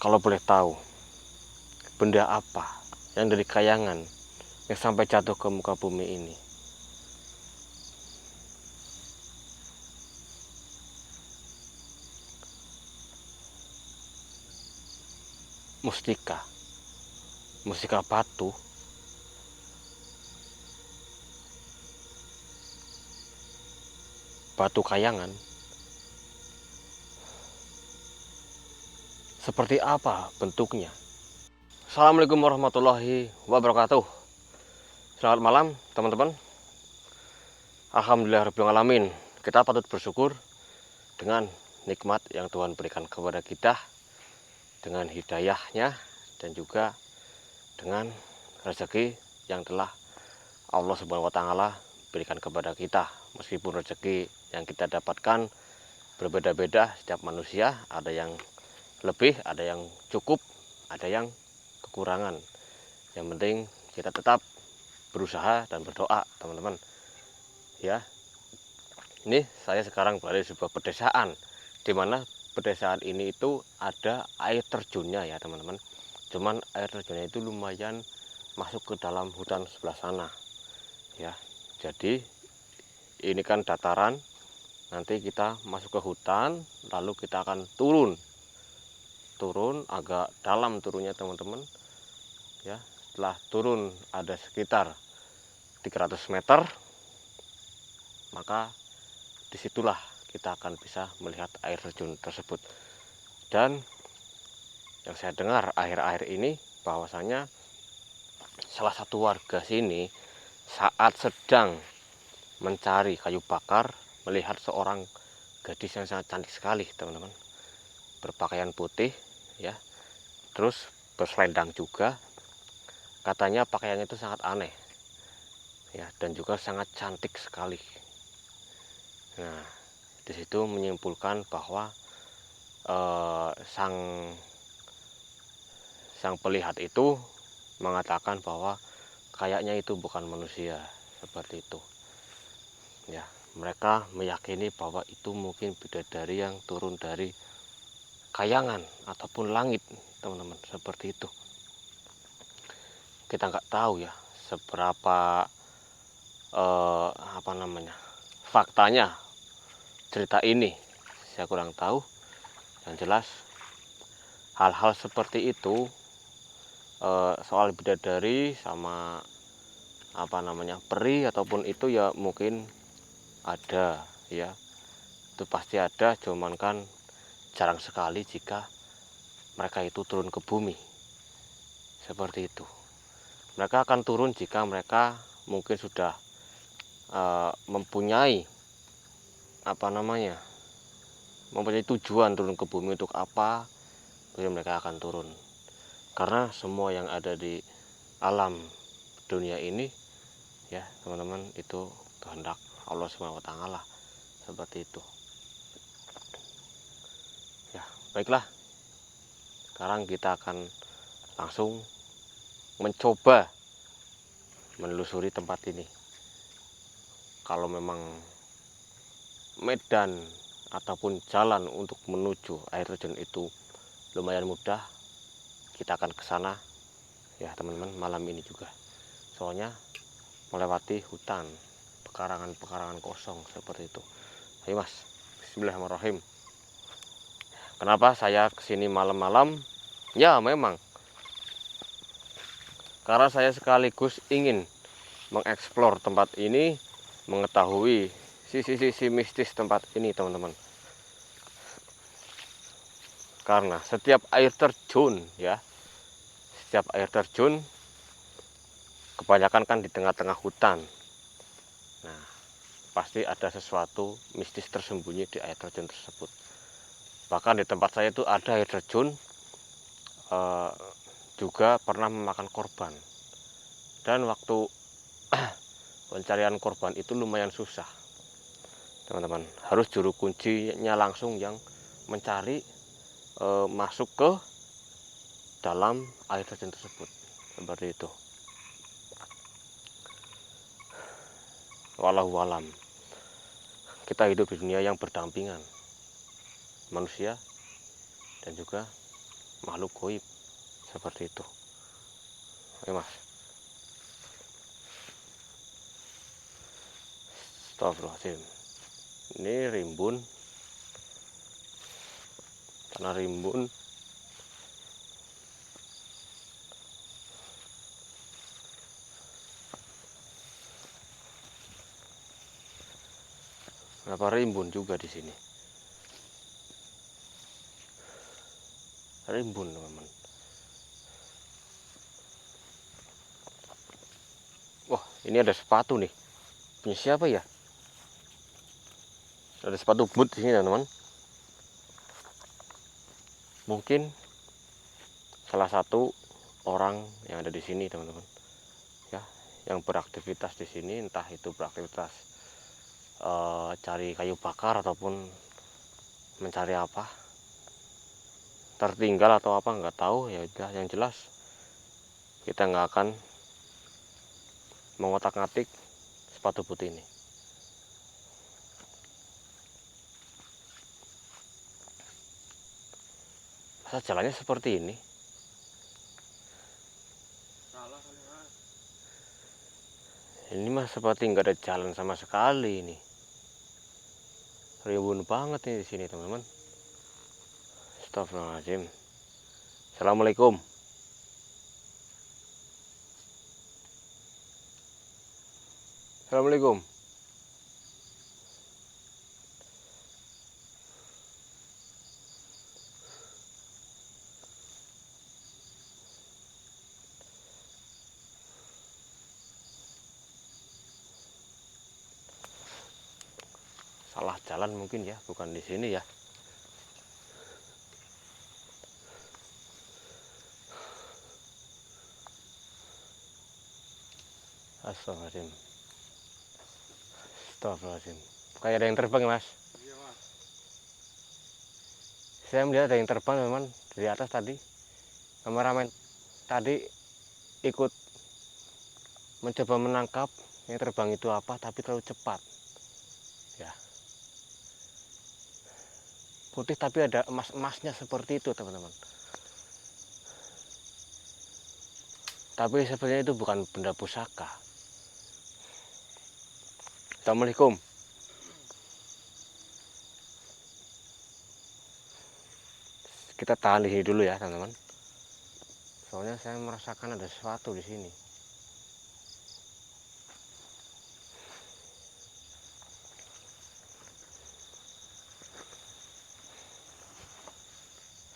Kalau boleh tahu, benda apa yang dari kayangan yang sampai jatuh ke muka bumi ini? Mustika, mustika batu, batu kayangan. Seperti apa bentuknya? Assalamualaikum warahmatullahi wabarakatuh. Selamat malam teman-teman. Alhamdulillahirrahmanirrahim. Kita patut bersyukur dengan nikmat yang Tuhan berikan kepada kita, dengan hidayahnya, dan juga dengan rezeki yang telah Allah Subhanahu wa Ta'ala berikan kepada kita. Meskipun rezeki yang kita dapatkan berbeda-beda setiap manusia, ada yang lebih, ada yang cukup, ada yang kekurangan. Yang penting kita tetap berusaha dan berdoa, teman-teman. Ya, ini saya sekarang berada di sebuah pedesaan, di mana pedesaan ini itu ada air terjunnya ya teman-teman. Cuman air terjunnya itu lumayan masuk ke dalam hutan sebelah sana. Ya, jadi ini kan dataran. Nanti kita masuk ke hutan, lalu kita akan turun agak dalam turunnya teman-teman. Ya, setelah turun ada sekitar 300 meter, maka disitulah kita akan bisa melihat air terjun tersebut. Dan yang saya dengar akhir-akhir ini bahwasanya salah satu warga sini saat sedang mencari kayu bakar melihat seorang gadis yang sangat cantik sekali teman-teman, berpakaian putih ya, terus berselendang juga. Katanya pakaiannya itu sangat aneh ya, dan juga sangat cantik sekali. Nah, disitu menyimpulkan bahwa sang pelihat itu mengatakan bahwa kayaknya itu bukan manusia, seperti itu ya. Mereka meyakini bahwa itu mungkin bidadari yang turun dari kayangan ataupun langit, teman-teman, seperti itu. Kita nggak tahu ya seberapa faktanya cerita ini, saya kurang tahu. Yang jelas hal-hal seperti itu, soal bidadari sama peri ataupun itu ya mungkin ada ya, itu pasti ada, cuman kan jarang sekali jika mereka itu turun ke bumi seperti itu. Mereka akan turun jika mereka mungkin sudah mempunyai mempunyai tujuan turun ke bumi untuk apa, jadi mereka akan turun. Karena semua yang ada di alam dunia ini ya teman-teman, itu kehendak Allah Subhanahu wa Ta'ala, seperti itu ya. Baiklah, sekarang kita akan langsung mencoba menelusuri tempat ini. Kalau memang medan ataupun jalan untuk menuju air terjun itu lumayan mudah, kita akan ke sana ya teman-teman, malam ini juga. Soalnya melewati hutan, pekarangan kosong seperti itu. Ayo mas, bismillahirrahmanirrahim. Kenapa saya kesini malam-malam? Ya memang karena saya sekaligus ingin mengeksplor tempat ini, mengetahui sisi-sisi mistis tempat ini teman-teman. Karena setiap air terjun ya, setiap air terjun kebanyakan kan di tengah-tengah hutan. Nah, pasti ada sesuatu mistis tersembunyi di air terjun tersebut. Bahkan di tempat saya itu ada air terjun juga pernah memakan korban. Dan waktu pencarian korban itu lumayan susah, teman-teman. Harus juru kuncinya langsung yang mencari masuk ke dalam air terjun tersebut, seperti itu. Wallahu alam. Kita hidup di dunia yang berdampingan, manusia dan juga makhluk goib seperti itu. Oke mas. Astagfirullahaladzim. Ini rimbun, tanah rimbun. Kenapa rimbun juga di sini? Rimbun teman-teman. Wah, ini ada sepatu nih. Punya siapa ya? Ada sepatu boot di sini teman-teman. Mungkin salah satu orang yang ada di sini teman-teman. Ya, yang beraktivitas di sini, entah itu beraktivitas cari kayu bakar ataupun mencari apa, tertinggal atau apa nggak tahu. Ya udah, yang jelas kita nggak akan mengotak-ngatik sepatu boot ini. Masa jalannya seperti ini? Ini mah seperti nggak ada jalan sama sekali ini. Rimbun banget nih di sini teman-teman. Astagfirullahaladzim. Assalamualaikum. Assalamualaikum. Salah jalan mungkin ya, bukan di sini ya. Astagfirullahaladzim. Astagfirullahaladzim. Kayak ada yang terbang mas. Iya mas. Saya melihat ada yang terbang teman dari atas tadi. Kameramen tadi ikut mencoba menangkap yang terbang itu apa, tapi terlalu cepat. Ya. Putih tapi ada emas-emasnya seperti itu teman-teman. Tapi sebenarnya itu bukan benda pusaka. Assalamualaikum. Kita tahan di sini dulu ya teman-teman. Soalnya saya merasakan ada sesuatu di sini.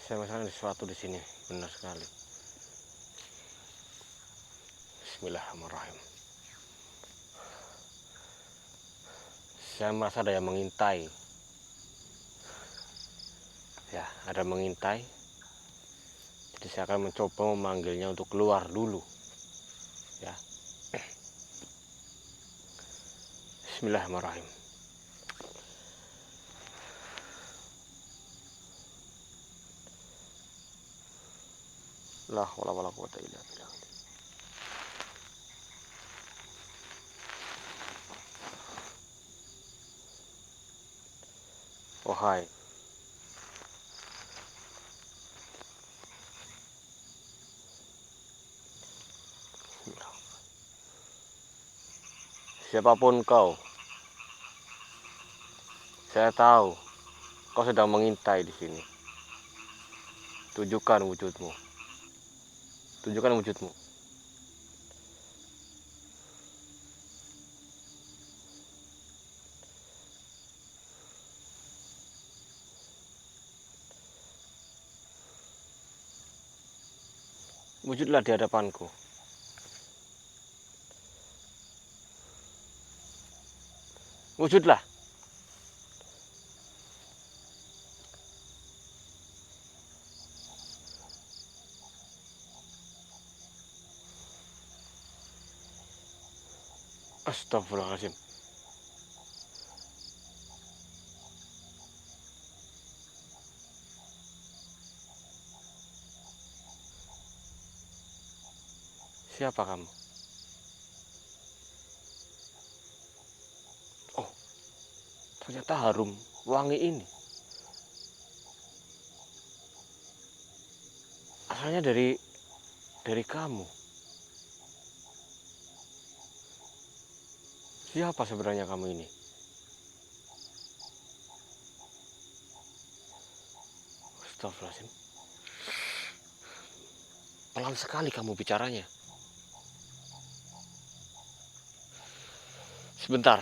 Saya merasakan ada sesuatu di sini, benar sekali. Bismillahirrahmanirrahim. Saya merasa ada yang mengintai. Ya, ada mengintai. Jadi saya akan mencoba memanggilnya untuk keluar dulu. Ya. Bismillahirrahmanirrahim. La haula wala quwwata illa billah. Wahai siapapun kau, saya tahu kau sedang mengintai di sini. Tunjukkan wujudmu. Tunjukkan wujudmu. Wujudlah di hadapanku. Wujudlah. Astagfirullahaladzim. Siapa kamu? Oh, ternyata harum wangi ini. asalnya dari kamu. Siapa sebenarnya kamu ini? Astagfirullahaladzim. Pelan sekali kamu bicaranya. Sebentar.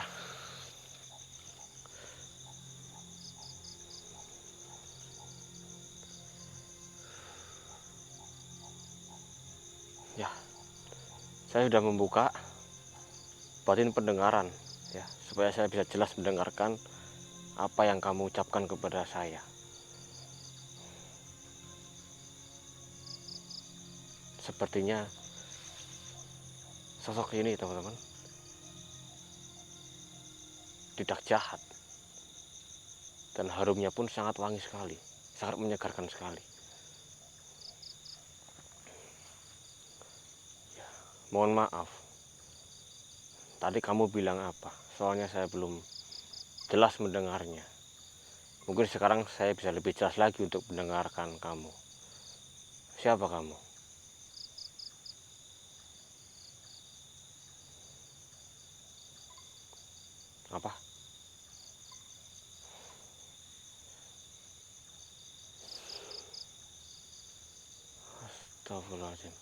Ya, saya sudah membuka batin pendengaran ya, supaya saya bisa jelas mendengarkan apa yang kamu ucapkan kepada saya. Sepertinya sosok ini, teman-teman, tidak jahat, dan harumnya pun sangat wangi sekali, sangat menyegarkan sekali. Ya, mohon maaf, tadi kamu bilang apa? Soalnya saya belum jelas mendengarnya. Mungkin sekarang saya bisa lebih jelas lagi untuk mendengarkan kamu. Siapa kamu? Apa? Astagfirullahaladzim.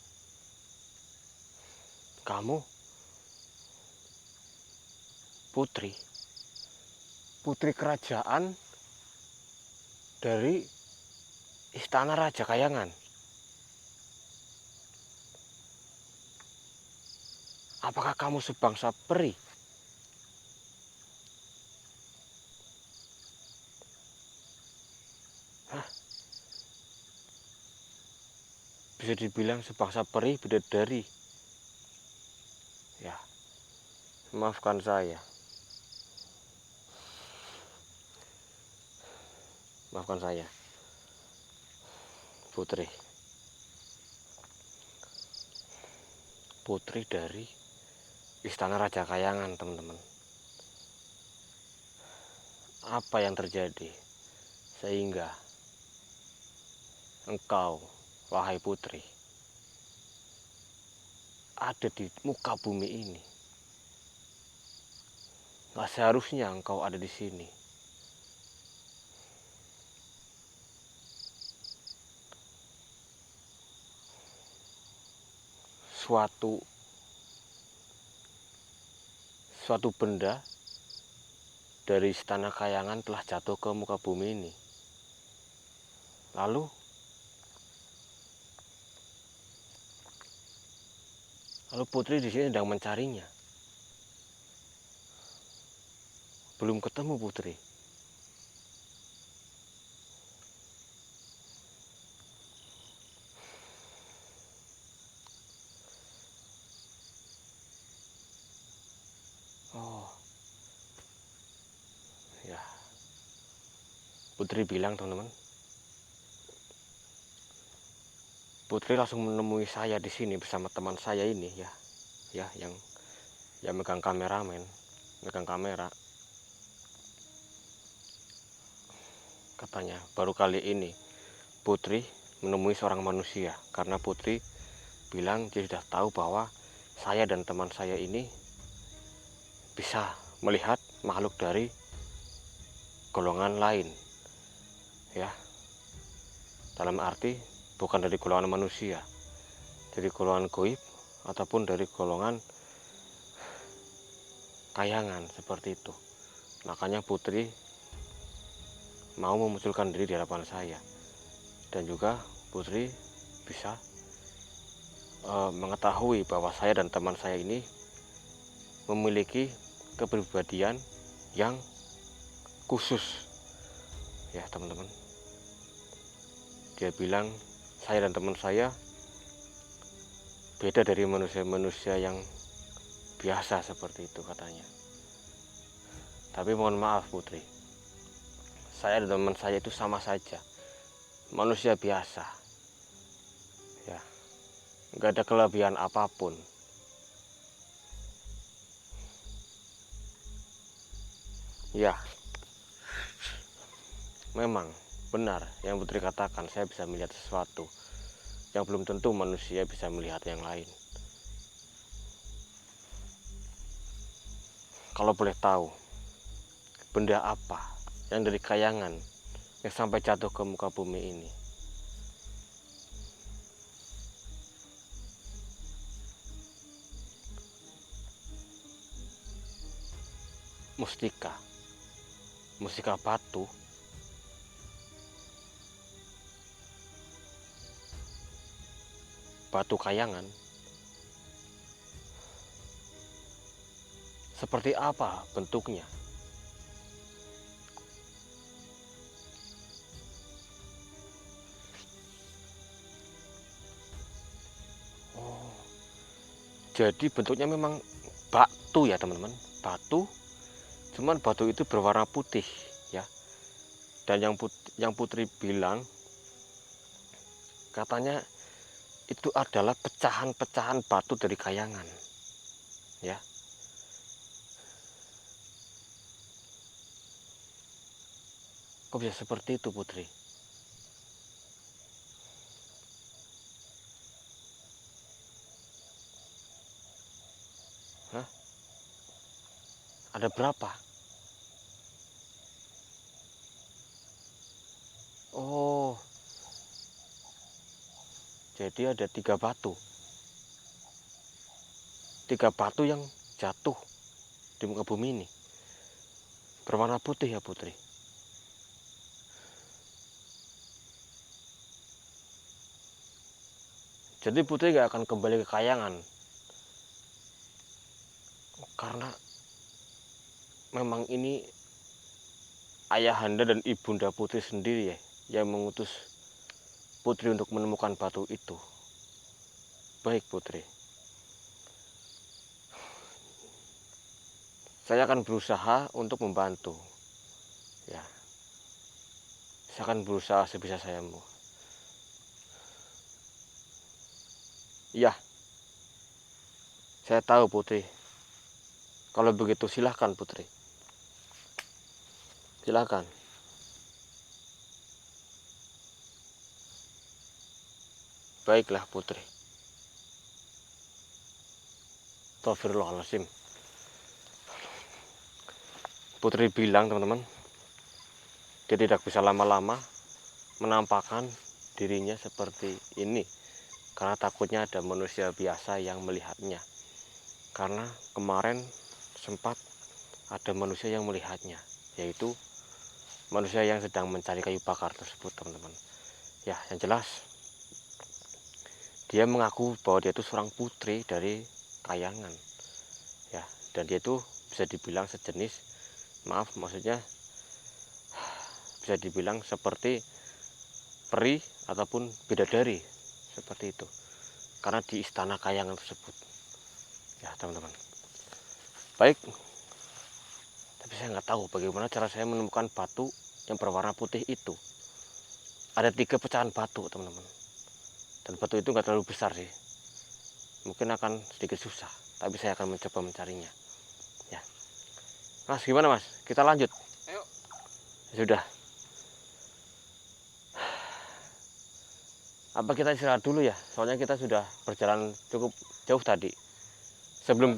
Kamu putri kerajaan dari Istana Raja Kayangan. Apakah kamu sebangsa peri? Hah? Bisa dibilang sebangsa peri bidadari. Ya, maafkan saya. Maafkan saya, putri. Putri dari Istana Raja Kayangan, teman-teman. Apa yang terjadi sehingga engkau, wahai putri, ada di muka bumi ini? Gak seharusnya engkau ada di sini. Suatu benda dari Istana Kayangan telah jatuh ke muka bumi ini. Lalu putri di sini sedang mencarinya. Belum ketemu putri. Oh, ya. Putri bilang, teman-teman, putri langsung menemui saya di sini bersama teman saya ini, ya, yang megang kameramen, megang kamera. Katanya baru kali ini putri menemui seorang manusia, karena putri bilang dia sudah tahu bahwa saya dan teman saya ini bisa melihat makhluk dari golongan lain, ya, dalam arti bukan dari golongan manusia, dari golongan goib ataupun dari golongan kayangan, seperti itu. Makanya putri mau memunculkan diri di hadapan saya, dan juga putri bisa mengetahui bahwa saya dan teman saya ini memiliki kepribadian yang khusus, ya, teman-teman. Dia bilang saya dan teman saya beda dari manusia-manusia yang biasa, seperti itu katanya. Tapi mohon maaf putri, saya dan teman saya itu sama saja, manusia biasa, ya, nggak ada kelebihan apapun. Ya, memang benar yang putri katakan, saya bisa melihat sesuatu. yang belum tentu manusia bisa melihat yang lain. Kalau boleh tahu, benda apa yang dari kayangan yang sampai jatuh ke muka bumi ini? Mustika. Mustika batu. Batu kayangan. Seperti apa bentuknya? Oh, jadi bentuknya memang batu ya teman-teman. Batu, cuman batu itu berwarna putih ya. Dan yang Putri bilang, katanya itu adalah pecahan-pecahan batu dari kayangan ya. Kok bisa seperti itu, Putri? Hah? Ada berapa? Oh, jadi ada 3 batu. 3 batu yang jatuh di muka bumi ini. Berwarna putih ya, Putri. Jadi Putri gak akan kembali ke kayangan. Karena memang ini ayahanda dan ibunda Putri sendiri ya yang mengutus Putri untuk menemukan batu itu. Baik, Putri. Saya akan berusaha untuk membantu. Ya. Saya akan berusaha sebisa saya. Iya. Saya tahu, Putri. Kalau begitu silahkan, Putri. Silahkan. Baiklah, Putri. Astagfirullahaladzim. Putri bilang, teman-teman, dia tidak bisa lama-lama menampakkan dirinya seperti ini. Karena takutnya ada manusia biasa yang melihatnya. Karena kemarin sempat ada manusia yang melihatnya, yaitu manusia yang sedang mencari kayu bakar tersebut, teman-teman. Ya, yang jelas dia mengaku bahwa dia itu seorang putri dari kayangan. Ya, dan dia itu bisa dibilang sejenis, maksudnya bisa dibilang seperti peri ataupun bidadari, seperti itu. Karena di istana kayangan tersebut. Ya, teman-teman. Baik. Tapi saya nggak tahu bagaimana cara saya menemukan batu yang berwarna putih itu. Ada 3 pecahan batu, teman-teman. Dan batu itu nggak terlalu besar sih. Mungkin akan sedikit susah, tapi saya akan mencoba mencarinya. Ya. Mas, gimana Mas? Kita lanjut. Ayo. Sudah. Apa kita istirahat dulu ya? Soalnya kita sudah berjalan cukup jauh tadi. Sebelum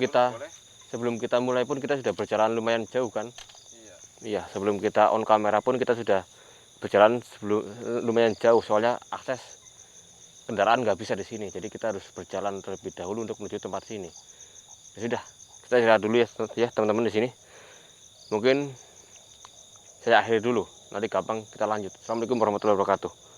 kita mulai pun kita sudah berjalan lumayan jauh kan? Iya. Iya, sebelum kita on kamera pun kita sudah berjalan lumayan jauh, soalnya akses kendaraan nggak bisa di sini. Jadi kita harus berjalan terlebih dahulu untuk menuju tempat sini. Ya sudah, kita istirahat dulu ya teman-teman di sini. Mungkin saya akhiri dulu. Nanti gampang kita lanjut. Assalamualaikum warahmatullahi wabarakatuh.